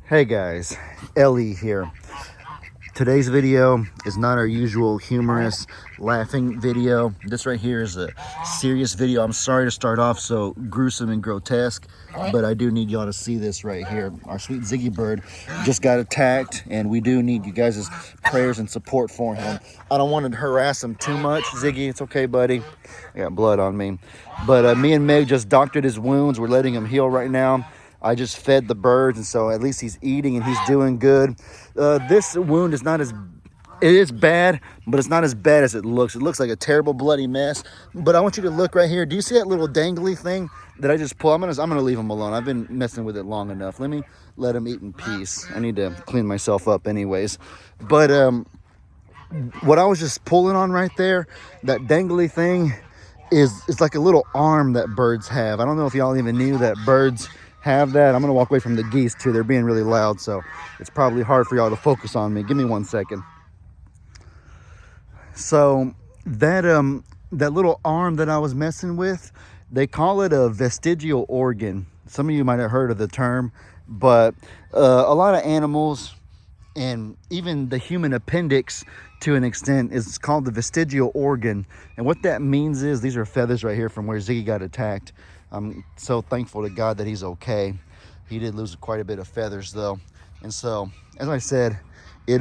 Hey guys, Ellie here. Today's video is not our usual humorous laughing video. This right here is a serious video. I'm sorry to start off so gruesome and grotesque, but I do need y'all to see this right here. Our sweet Ziggy bird just got attacked, and we do need you guys' prayers and support for him. I don't want to harass him too much. Ziggy, it's okay, buddy. I got blood on me. But me and Meg just doctored his wounds. We're letting him heal right now. I just fed the birds, and so at least he's eating and he's doing good. This wound is not as, it is bad, but it's not as bad as it looks. It looks like a terrible bloody mess. But I want you to look right here. Do you see that little dangly thing that I just pulled? I'm gonna leave him alone. I've been messing with it long enough. Let me let him eat in peace. I need to clean myself up anyways. But what I was just pulling on right there, that dangly thing, is like a little arm that birds have. I don't know if y'all even knew that birds have that. I'm gonna walk away from the geese too. They're being really loud, so it's probably hard for y'all to focus on me. Give me 1 second. So that little arm that I was messing with, they call it a vestigial organ. Some of you might have heard of the term, but a lot of animals and even the human appendix to an extent is called the vestigial organ. And what that means is, these are feathers right here from where Ziggy got attacked. I'm so thankful to God that he's okay. He did lose quite a bit of feathers though. And so, as I said, I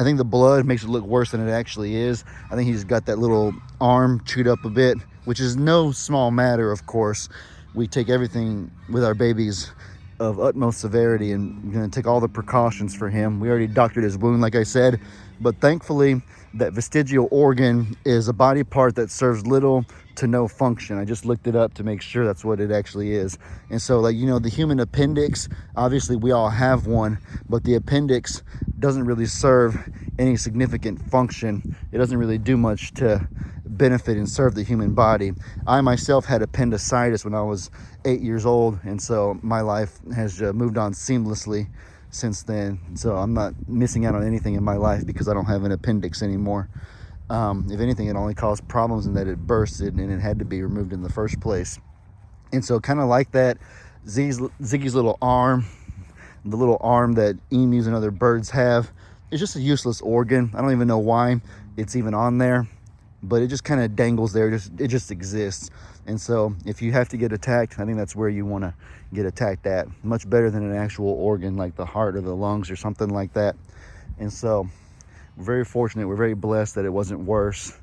think the blood makes it look worse than it actually is. I think he's got that little arm chewed up a bit, which is no small matter, of course. We take everything with our babies of utmost severity, and we're gonna take all the precautions for him. We already doctored his wound, like I said, but thankfully that vestigial organ is a body part that serves little to no function. I just looked it up to make sure that's what it actually is. And so, like, you know, the human appendix, obviously we all have one, but the appendix doesn't really serve any significant function. It doesn't really do much to benefit and serve the human body. I myself had appendicitis when I was 8 years old, and so my life has moved on seamlessly since then. So I'm not missing out on anything in my life because I don't have an appendix anymore. If anything, it only caused problems in that it bursted and it had to be removed in the first place. And so, kind of like that, Ziggy's little arm, the little arm that emus and other birds have, is just a useless organ. I don't even know why it's even on there, but it just kind of dangles there. It just exists. And so if you have to get attacked, I think that's where you want to get attacked at. Much better than an actual organ like the heart or the lungs or something like that. And so we're very fortunate. We're very blessed that it wasn't worse.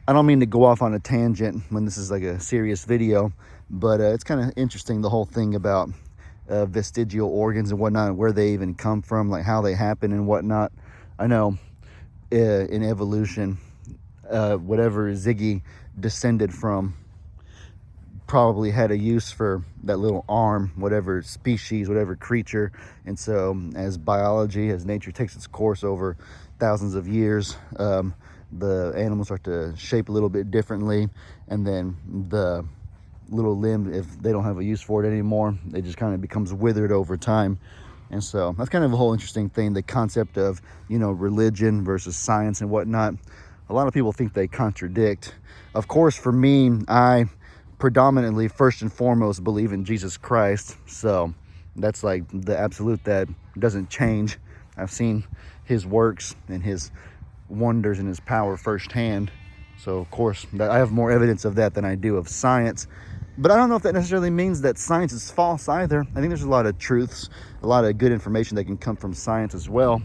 I don't mean to go off on a tangent when this is like a serious video, but it's kind of interesting, the whole thing about vestigial organs and whatnot, where they even come from, like how they happen and whatnot. I know in evolution, whatever Ziggy descended from probably had a use for that little arm, whatever species, whatever creature. And so as biology, as nature takes its course over thousands of years, the animals start to shape a little bit differently, and then the little limb, if they don't have a use for it anymore, it just kind of becomes withered over time. And so that's kind of a whole interesting thing, the concept of, you know, religion versus science and whatnot. A lot of people think they contradict. Of course, for me, I predominantly, first and foremost, believe in Jesus Christ. So that's like the absolute that doesn't change. I've seen his works and his wonders and his power firsthand. So of course, I have more evidence of that than I do of science. But I don't know if that necessarily means that science is false either. I think there's a lot of truths, a lot of good information that can come from science as well.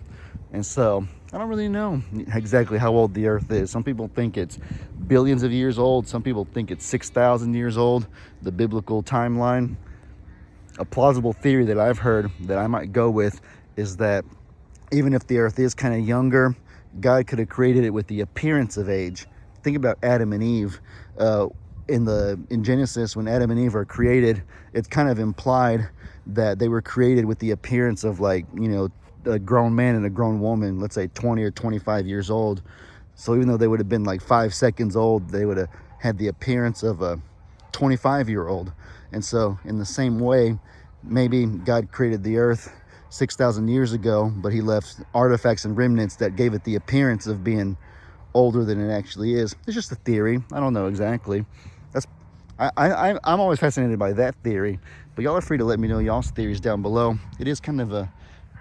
And so I don't really know exactly how old the earth is. Some people think it's billions of years old. Some people think it's 6,000 years old, the biblical timeline. A plausible theory that I've heard that I might go with is that even if the earth is kind of younger, God could have created it with the appearance of age. Think about Adam and Eve. In Genesis, when Adam and Eve are created, it's kind of implied that they were created with the appearance of, like, you know, a grown man and a grown woman, let's say 20 or 25 years old. So even though they would have been like 5 seconds old, they would have had the appearance of a 25-year-old. And so in the same way, maybe God created the earth 6,000 years ago, but he left artifacts and remnants that gave it the appearance of being older than it actually is. It's just a theory. I don't know exactly. I'm always fascinated by that theory, but y'all are free to let me know y'all's theories down below. It is kind of a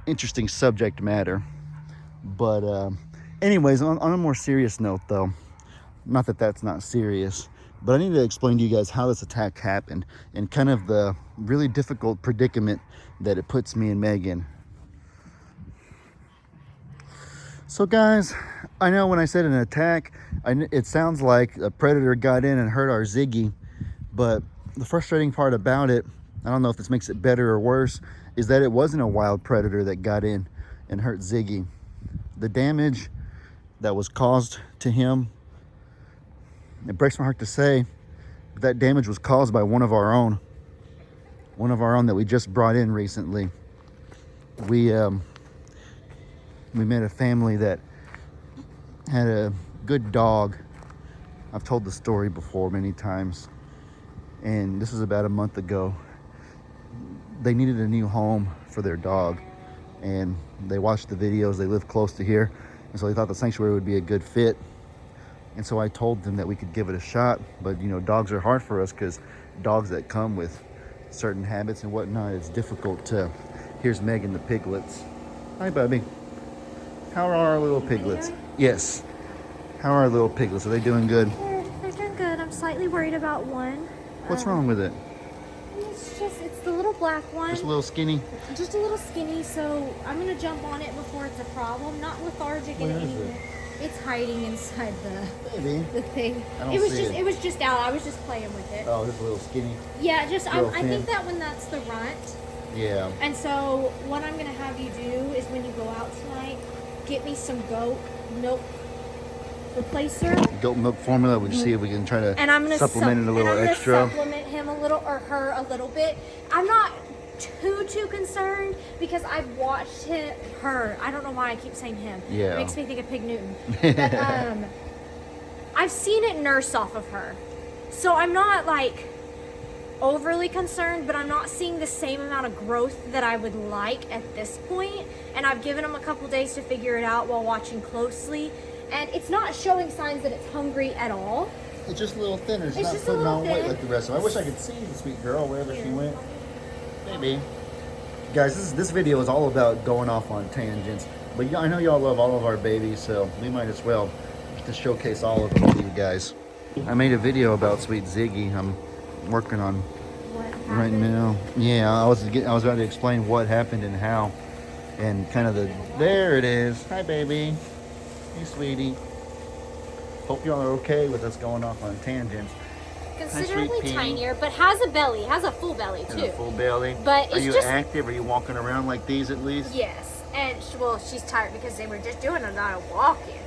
interesting subject matter. But anyways, on a more serious note though, not that that's not serious, but I need to explain to you guys how this attack happened and kind of the really difficult predicament that it puts me and Megan. So guys, I know when I said an attack, it sounds like a predator got in and hurt our Ziggy, but the frustrating part about it, I don't know if this makes it better or worse, is that it wasn't a wild predator that got in and hurt Ziggy. The damage that was caused to him, it breaks my heart to say, but that damage was caused by one of our own that we just brought in recently. We met a family that had a good dog. I've told the story before many times, and this was about a month ago. They needed a new home for their dog, and they watched the videos. They live close to here, and so they thought the sanctuary would be a good fit. And so I told them that we could give it a shot, but you know, dogs are hard for us because dogs that come with certain habits and whatnot, it's difficult to. Here's Megan, the piglets. Hi, Bubby. How are our little piglets? Yes. How are our little piglets? Are they doing good? They're doing good. I'm slightly worried about one. What's wrong with it? It's the little black one. Just a little skinny? Just a little skinny, so I'm going to jump on it before it's a problem. Not lethargic in any way. It's hiding inside the thing. It was just out. I was just playing with it. Oh, just a little skinny. Yeah, I think that when that's the runt. Yeah. And so what I'm going to have you do is when you go out tonight, get me some goat milk replacer. Goat milk formula. We'll just see if we can try to supplement it a little extra. Supplement him a little, or her a little bit. I'm not too concerned because I've watched her. I don't know why I keep saying him. Yeah. It makes me think of Pig Newton. But, I've seen it nurse off of her. So I'm not like overly concerned, but I'm not seeing the same amount of growth that I would like at this point. And I've given him a couple days to figure it out while watching closely. And it's not showing signs that it's hungry at all. It's just a little thinner. It's not just putting on thin. weight like the rest of them. I wish I could see the sweet girl wherever she went. Maybe. Guys, this video is all about going off on tangents. But I know y'all love all of our babies, so we might as well just showcase all of them to you guys. I made a video about sweet Ziggy. I'm working on right now. Yeah, I was about to explain what happened and how, and kind of there it is. Hi, baby. Hey, sweetie. Hope y'all are okay with us going off on tangents. Considerably tinier, but has a belly. Has a full belly too. A full belly. But are you active? Are you walking around like these at least? Yes, and she's tired because they were just doing a lot of walking.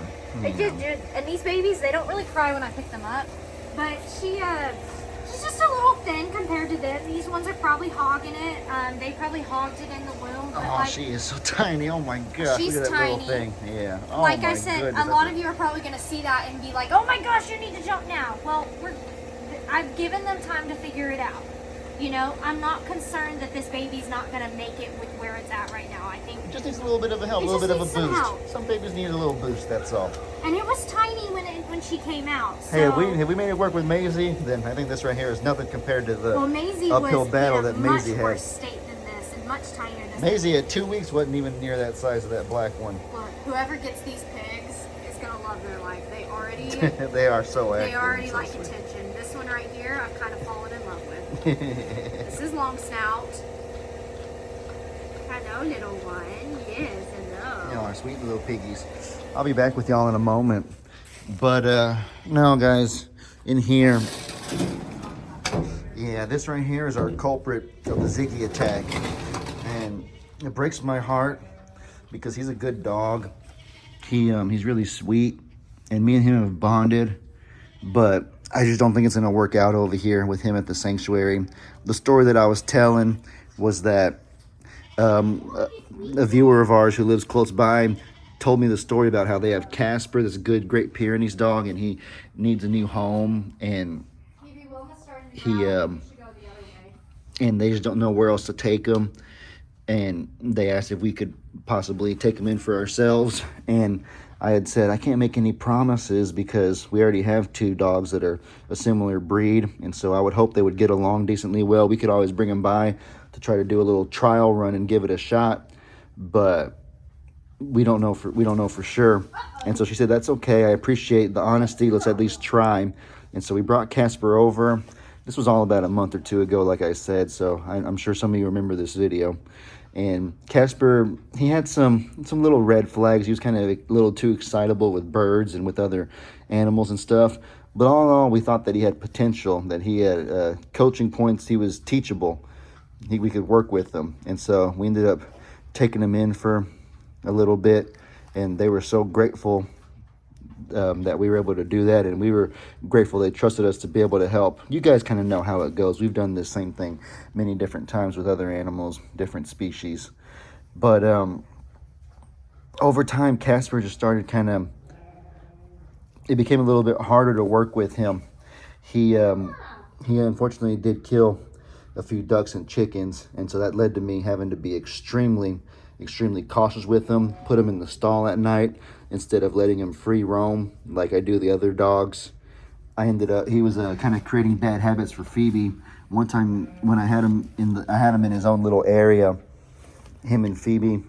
And these babies, they don't really cry when I pick them up, but she's just a little thin compared to them. These ones are probably hogging it. They probably hogged it in the womb. But she is so tiny. Oh my gosh. She's look at that tiny. little thing. Yeah. Oh like my I said, goodness. a lot of you are probably going to see that and be like, oh my gosh, you need to jump now. Well, I've given them time to figure it out. You know, I'm not concerned that this baby's not going to make it with where it's at right now. I think it just needs a little bit of a help, a little bit of a boost. Some babies need a little boost, that's all. And it was tiny when she came out. So. Hey, if we made it work with Maisie, then I think this right here is nothing compared to the uphill battle that Maisie had. Much worse state than this and much tinier than Maisie at 2 weeks wasn't even near that size of that black one. Look, whoever gets these pigs is going to love their life. They already... they are so active. They already like attention. This one right here, I've kind of fallen in love with. This is long snout. Hello, little one. Yes, hello. You know, our sweet little piggies. I'll be back with y'all in a moment. But, no, guys, in here, yeah, this right here is our culprit of the Ziggy attack. And it breaks my heart because he's a good dog. He's really sweet. And me and him have bonded. But I just don't think it's going to work out over here with him at the sanctuary. The story that I was telling was that a viewer of ours who lives close by told me the story about how they have Casper, this good Great Pyrenees dog, and he needs a new home, and and they just don't know where else to take him, and they asked if we could possibly take him in for ourselves. And I had said I can't make any promises because we already have 2 dogs that are a similar breed, and so I would hope they would get along decently well. We could always bring them by to try to do a little trial run and give it a shot, but we don't know for sure. And so she said, that's okay, I appreciate the honesty, let's at least try. And so we brought Casper over. This was all about a month or 2 ago, like I said, so I'm sure some of you remember this video. And Casper, he had some little red flags. He was kind of a little too excitable with birds and with other animals and stuff. But all in all, we thought that he had potential, that he had coaching points. He was teachable. We could work with him. And so we ended up taking him in for a little bit. And they were so grateful that we were able to do that, and we were grateful they trusted us to be able to help. You guys kind of know how it goes. We've done the same thing many different times with other animals, different species. But over time, Casper just started it became a little bit harder to work with him. He unfortunately did kill a few ducks and chickens, and so that led to me having to be extremely cautious with him, put him in the stall at night instead of letting him free roam like I do the other dogs. He was kind of creating bad habits for Phoebe. One time when I had him in his own little area, him and Phoebe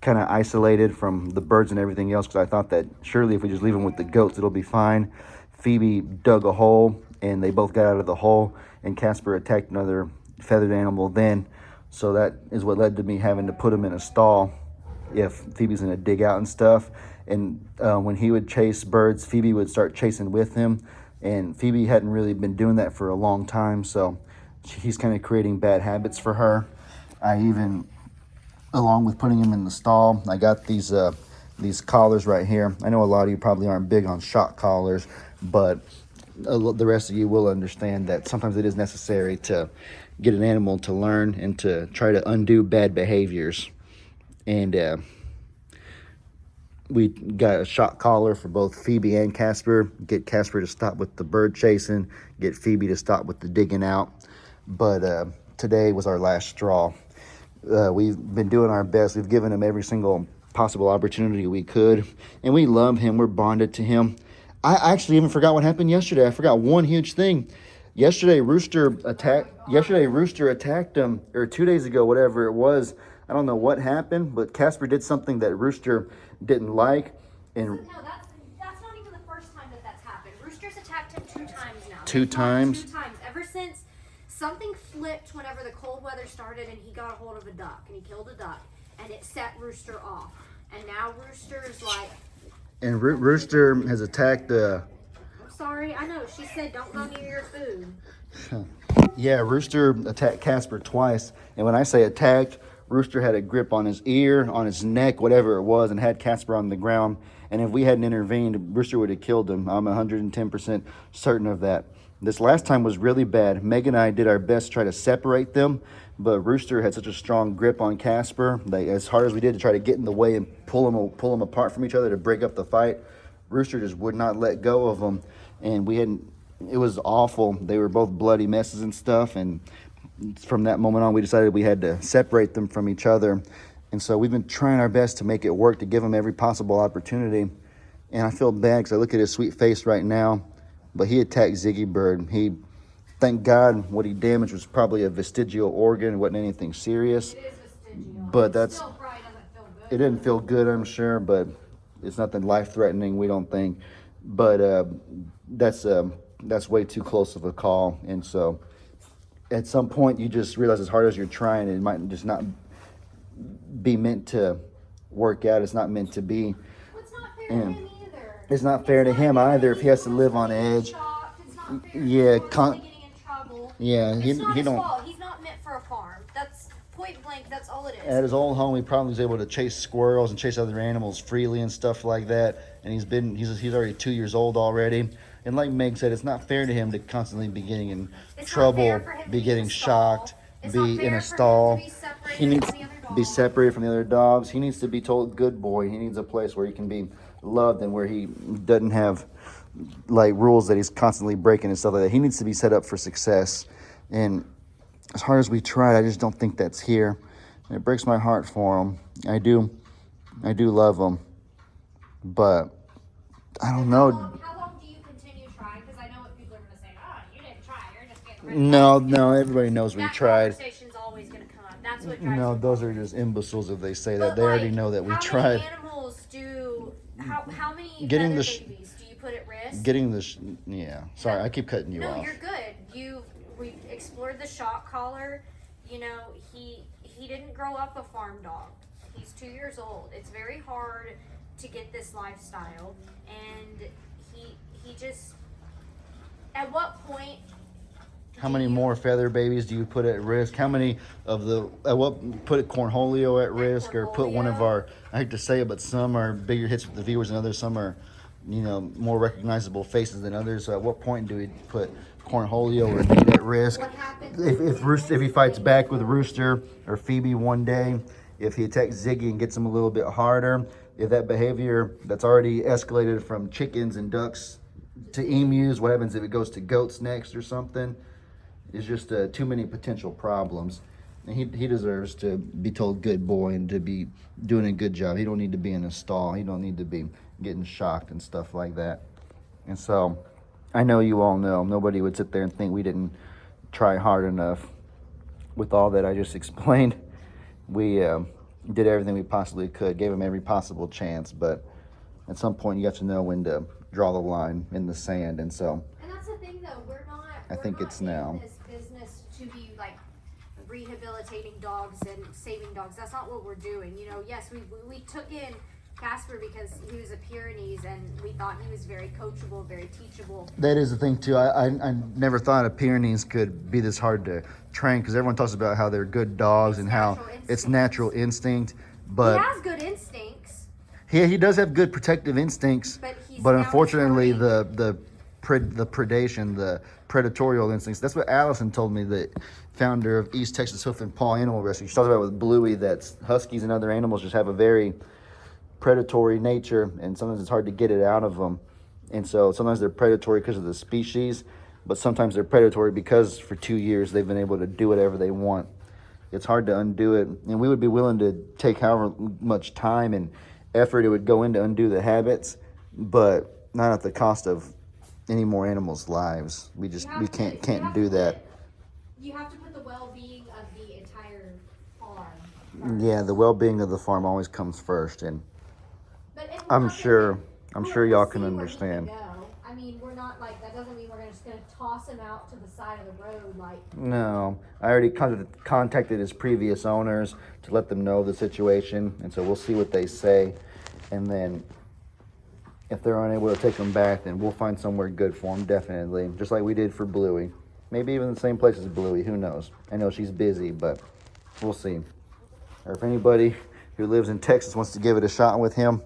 kind of isolated from the birds and everything else, because I thought that surely if we just leave him with the goats, it'll be fine. Phoebe dug a hole and they both got out of the hole, and Casper attacked another feathered animal then. So that is what led to me having to put him in a stall if Phoebe's going to dig out and stuff. And when he would chase birds, Phoebe would start chasing with him. And Phoebe hadn't really been doing that for a long time, so he's kind of creating bad habits for her. I even, along with putting him in the stall, I got these collars right here. I know a lot of you probably aren't big on shock collars, but the rest of you will understand that sometimes it is necessary to get an animal to learn and to try to undo bad behaviors. And we got a shock collar for both Phoebe and Casper. Get Casper to stop with the bird chasing, get Phoebe to stop with the digging out. But today was our last straw. We've been doing our best. We've given him every single possible opportunity we could, and we love him. We're bonded to him. I actually even forgot what happened yesterday. I forgot one huge thing. Yesterday, Rooster attacked him, or 2 days ago, whatever it was. I don't know what happened, but Casper did something that Rooster didn't like. And no, that's not even the first time that's happened. Rooster's attacked him 2 times now. 2 times? 2 times. Ever since something flipped whenever the cold weather started and he got a hold of a duck and he killed a duck and it set Rooster off. And now Rooster's like... And Rooster has attacked... I'm sorry, I know. She said don't go near your food. Yeah, Rooster attacked Casper twice. And when I say attacked, Rooster had a grip on his ear, on his neck, whatever it was, and had Casper on the ground. And if we hadn't intervened, Rooster would have killed him. I'm 110% certain of that. This last time was really bad. Meg and I did our best to try to separate them, but Rooster had such a strong grip on Casper that as hard as we did to try to get in the way and pull them apart from each other to break up the fight, Rooster just would not let go of them. And it was awful. They were both bloody messes and stuff, and from that moment on, we decided we had to separate them from each other. And so we've been trying our best to make it work, to give him every possible opportunity. And I feel bad because I look at his sweet face right now, but he attacked Ziggy bird. Thank God, what he damaged was probably a vestigial organ. It wasn't anything serious. It is vestigial. But It still probably doesn't feel good. it didn't feel good, I'm sure, but it's nothing life-threatening, we don't think. But that's way too close of a call. And so at some point, you just realize as hard as you're trying, it might just not be meant to work out. It's not meant to be. Well, it's not fair to him either. It's not fair to him either if he has to live on edge. It's not fair. Yeah, He's getting in trouble. Yeah, It's not he his don't. fault. He's not meant for a farm. That's point blank. That's all it is. At his old home, he probably was able to chase squirrels and chase other animals freely and stuff like that. And he's already 2 years old already. And like Meg said, it's not fair to him to constantly be getting in trouble, be getting shocked, be in a stall. He needs to be separated from the other dogs. He needs to be told, good boy. He needs a place where he can be loved and where he doesn't have like rules that he's constantly breaking and stuff like that. He needs to be set up for success. And as hard as we tried, I just don't think that's here. And it breaks my heart for him. I do love him. But I don't And know. how long do you continue trying? Because I know what people are going to say. Oh, you didn't try. You're just getting rid of it. No, everybody knows we That tried. conversation's always going to come up. That's what drives No, me those bonkers. are just imbeciles if they say that. But They already like, know that we how tried. many animals do? How many Getting feather the sh- babies do you put at risk? Getting the yeah. Sorry, I keep cutting you No, off. you're good. We explored the shock collar. You know, he didn't grow up a farm dog. He's 2 years old. It's very hard to get this lifestyle, and he just. At what point? How many more feather babies do you put at risk? How many of the put Cornholio at risk, or put one of our, I hate to say it, but some are bigger hits with the viewers than others. Some are, more recognizable faces than others. So at what point do we put Cornholio or Nate at risk? If he fights back with Rooster or Phoebe one day, if he attacks Ziggy and gets him a little bit harder, if that behavior that's already escalated from chickens and ducks to emus, what happens if it goes to goats next or something? It's just too many potential problems. And he deserves to be told good boy and to be doing a good job. He don't need to be in a stall. He don't need to be getting shocked and stuff like that. And so I know you all know nobody would sit there and think we didn't try hard enough with all that I just explained. We did everything we possibly could, gave him every possible chance, but at some point you have to know when to draw the line in the sand. And so And that's the thing, though. I think it's now. In this business to be like rehabilitating dogs and saving dogs. That's not what we're doing. You know, yes, we took in Casper because he was a Pyrenees, and we thought he was very coachable, very teachable. That is the thing too. I never thought a Pyrenees could be this hard to train, because everyone talks about how they're good dogs and how it's natural instinct. But he has good instincts. He does have good protective instincts. But unfortunately, the predation, the predatorial instincts. That's what Allison told me, the founder of East Texas Hoof and Paw Animal Rescue. She talks about with Bluey that huskies and other animals just have a very predatory nature, and sometimes it's hard to get it out of them. And so sometimes they're predatory because of the species, but sometimes they're predatory because for 2 years they've been able to do whatever they want. It's hard to undo it, and we would be willing to take however much time and effort it would go in to undo the habits, but not at the cost of any more animals' lives. We can't do that. You have to put the well-being of the entire farm. Yeah, the well-being of the farm always comes first, and I'm sure y'all can understand. I mean, we're not like, that doesn't mean we're just gonna toss him out to the side of the road like. No, I already contacted his previous owners to let them know the situation, and so we'll see what they say, and then if they're unable to take him back, then we'll find somewhere good for him, definitely, just like we did for Bluey. Maybe even the same place as Bluey, who knows? I know she's busy, but we'll see. Or if anybody who lives in Texas wants to give it a shot with him,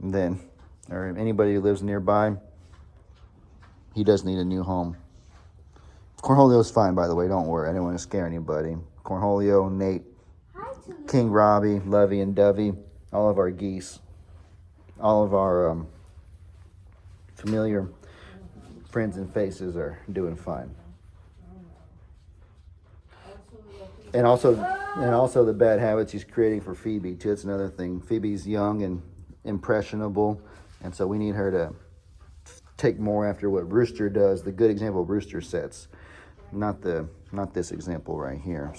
then, or anybody who lives nearby, he does need a new home. Cornholio's fine, by the way, don't worry. I didn't want to scare anybody. Cornholio, Nate, King Robbie, Lovey, and Dovey, all of our geese, all of our familiar friends and faces are doing fine. And also the bad habits he's creating for Phoebe too. That's another thing. Phoebe's young and impressionable, and so we need her to take more after what Rooster does, the good example Rooster sets, not this example right here.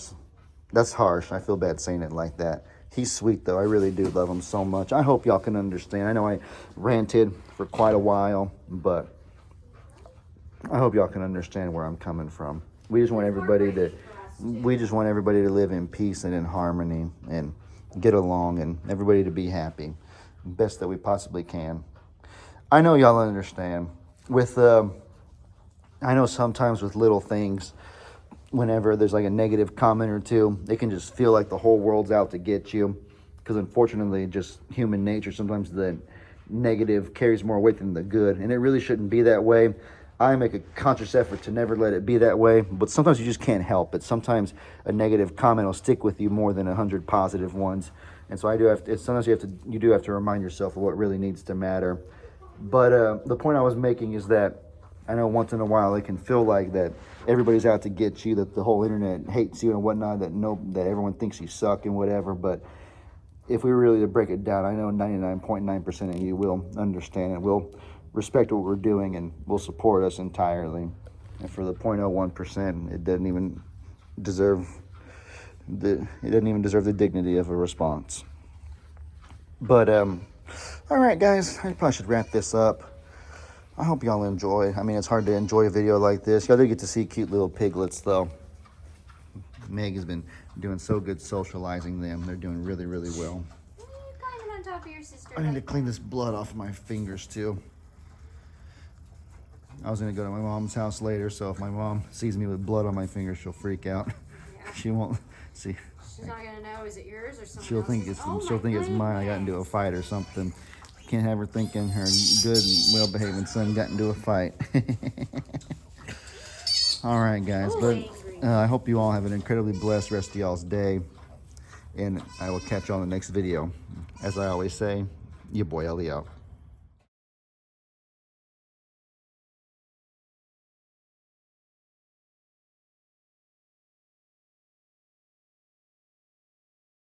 That's harsh. I feel bad saying it like that. He's sweet though. I really do love him so much. I hope y'all can understand. I know I ranted for quite a while, but I hope y'all can understand where I'm coming from. We just want everybody to live in peace and in harmony and get along, and everybody to be happy, best that we possibly can. I know y'all understand. I know sometimes with little things, whenever there's like a negative comment or two, it can just feel like the whole world's out to get you, because unfortunately, just human nature, sometimes the negative carries more weight than the good, and it really shouldn't be that way. I make a conscious effort to never let it be that way, but sometimes you just can't help it. Sometimes a negative comment will stick with you more than 100 positive ones, and so sometimes you do have to remind yourself of what really needs to matter. But the point I was making is that I know once in a while it can feel like that everybody's out to get you, that the whole internet hates you and whatnot, that everyone thinks you suck and whatever. But if we were really to break it down, I know 99.9% of you will understand and will respect what we're doing and will support us entirely. And for the 0.01%, it doesn't even deserve the dignity of a response. But all right, guys, I probably should wrap this up. I hope y'all enjoy. I mean, it's hard to enjoy a video like this. Y'all do get to see cute little piglets, though. Meg has been doing so good socializing them. They're doing really, really well. What are you climbing on top of your sister? I need to clean this blood off of my fingers, too. I was going to go to my mom's house later, so if my mom sees me with blood on my fingers, she'll freak out. Yeah. She won't see. She's not going to know, is it yours or something? She'll think it's mine. I got into a fight or something. Can't have her thinking her good, well-behaving son got into a fight. All right, guys. But I hope you all have an incredibly blessed rest of y'all's day. And I will catch you on the next video. As I always say, your boy Ellie out.